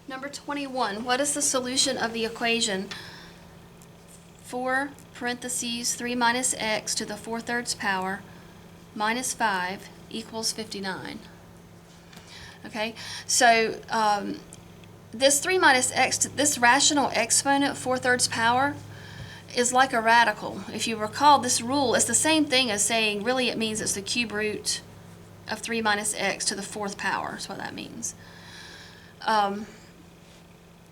Number 21, what is the solution of the equation 4 parentheses 3 minus x to the 4/3 power minus 5 equals 59? Okay, so this 3 minus x, this rational exponent, 4/3 power, is like a radical. If you recall, this rule is the same thing as saying, really it means it's the cube root of 3 minus x to the 4th power, is what that means.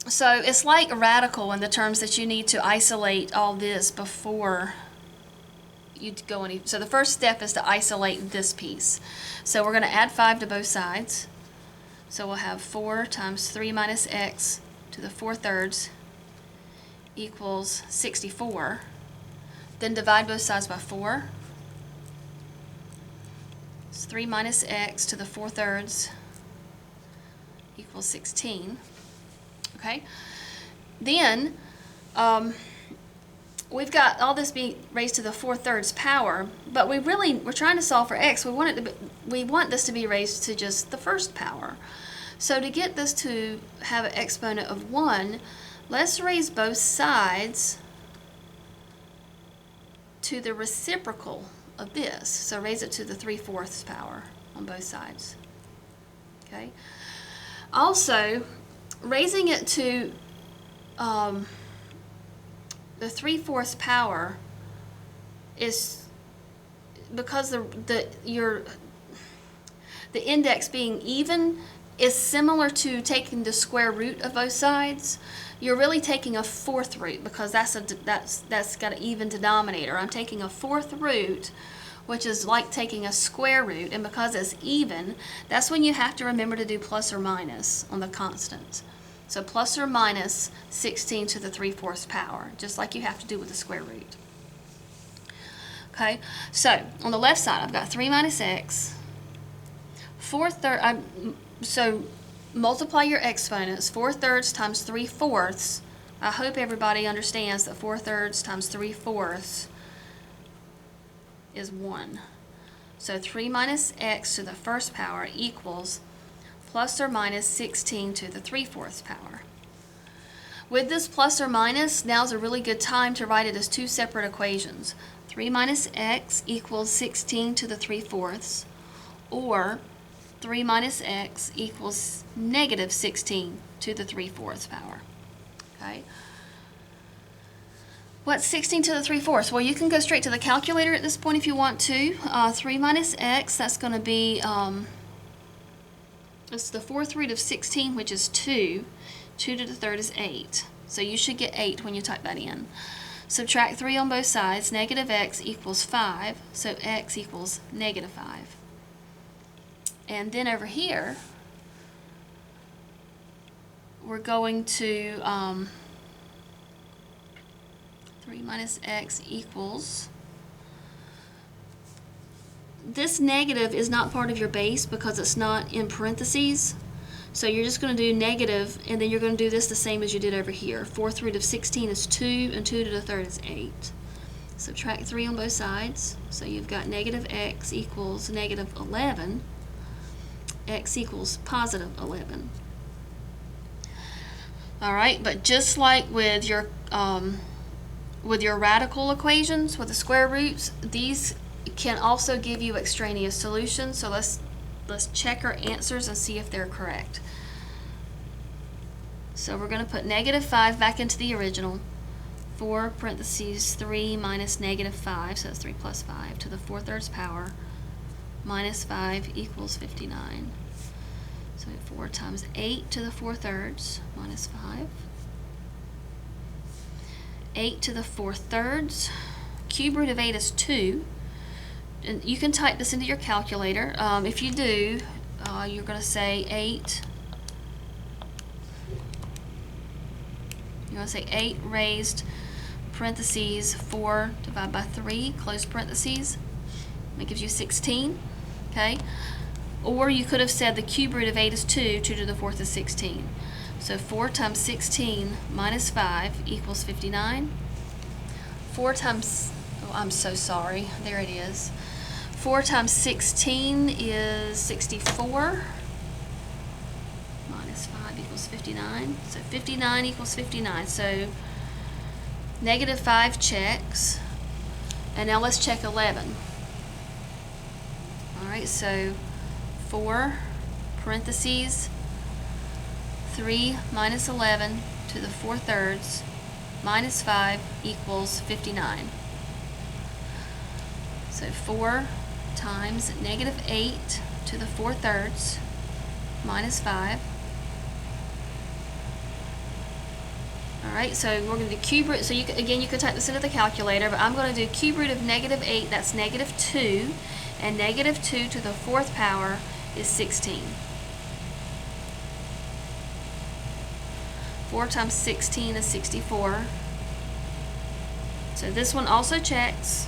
So it's like a radical in the terms that you need to isolate all this before you go any. So the first step is to isolate this piece. So we're going to add 5 to both sides. So we'll have 4 times 3 minus x to the 4/3 equals 64. Then divide both sides by 4. It's 3 minus x to the 4/3 equals 16. Okay, then we've got all this being raised to the 4/3 power, but we're trying to solve for x. We want this to be raised to just the first power. So to get this to have an exponent of 1, let's raise both sides to the reciprocal of this. So raise it to the 3/4 power on both sides. Okay. Also, raising it to the 3/4 power is because the index being even is similar to taking the square root of both sides. You're really taking a 4th root because that's got an even denominator. I'm taking a 4th root, which is like taking a square root, and because it's even, that's when you have to remember to do plus or minus on the constant. So plus or minus 16 to the 3/4 power, just like you have to do with the square root. Okay, so on the left side, I've got 3 minus x. So multiply your exponents. 4/3 times 3/4. I hope everybody understands that 4/3 times 3/4 is 1. So 3 minus x to the first power equals plus or minus 16 to the 3/4 power. With this plus or minus, now's a really good time to write it as two separate equations. 3 minus x equals 16 to the 3/4, or 3 minus x equals negative 16 to the 3/4 power. Okay. What's 16 to the 3/4? Well, you can go straight to the calculator at this point if you want to. 3 minus x, that's going to be, it's the 4th root of 16, which is 2. 2 to the 3rd is 8. So you should get 8 when you type that in. Subtract 3 on both sides. Negative x equals 5. So x equals negative 5. And then over here, we're going to 3 minus x equals, this negative is not part of your base because it's not in parentheses. So you're just going to do negative, and then you're going to do this the same as you did over here. 4th root of 16 is 2, and 2 to the 3rd is 8. Subtract 3 on both sides. So you've got negative x equals negative 11. X equals positive 11. Alright, but just like with your radical equations, with the square roots, these can also give you extraneous solutions. So let's check our answers and see if they're correct. So we're going to put negative 5 back into the original. 4 parentheses 3 minus negative 5, so that's 3 plus 5, to the 4/3 power, minus 5 equals 59. So we have 4 times 8 to the 4/3, minus 5. 8 to the 4/3. Cube root of 8 is 2. And you can type this into your calculator. If you do, you're going to say 8. You're going to say 8 raised parentheses 4 divided by 3, close parentheses. That gives you 16. Okay? Or you could have said the cube root of 8 is 2. 2 to the 4th is 16. So 4 times 16 minus 5 equals 59. 4 times, oh, I'm so sorry. There it is. 4 times 16 is 64. Minus 5 equals equals 59. So 59 equals 59. So negative 5 checks. And now let's check 11. All right, so 4 parentheses 3 minus 11 to the 4/3 minus 5 equals 59. So 4 times negative 8 to the 4/3 minus 5. All right, so we're going to do cube root. So you could type this into the calculator, but I'm going to do cube root of negative 8. That's negative 2, and negative 2 to the 4th power is 16. 4 times 16 is 64. So this one also checks.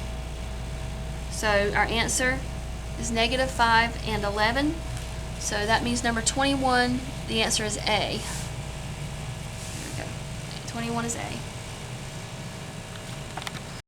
So our answer is negative 5 and 11. So that means number 21, the answer is A. There we go. 21 is A.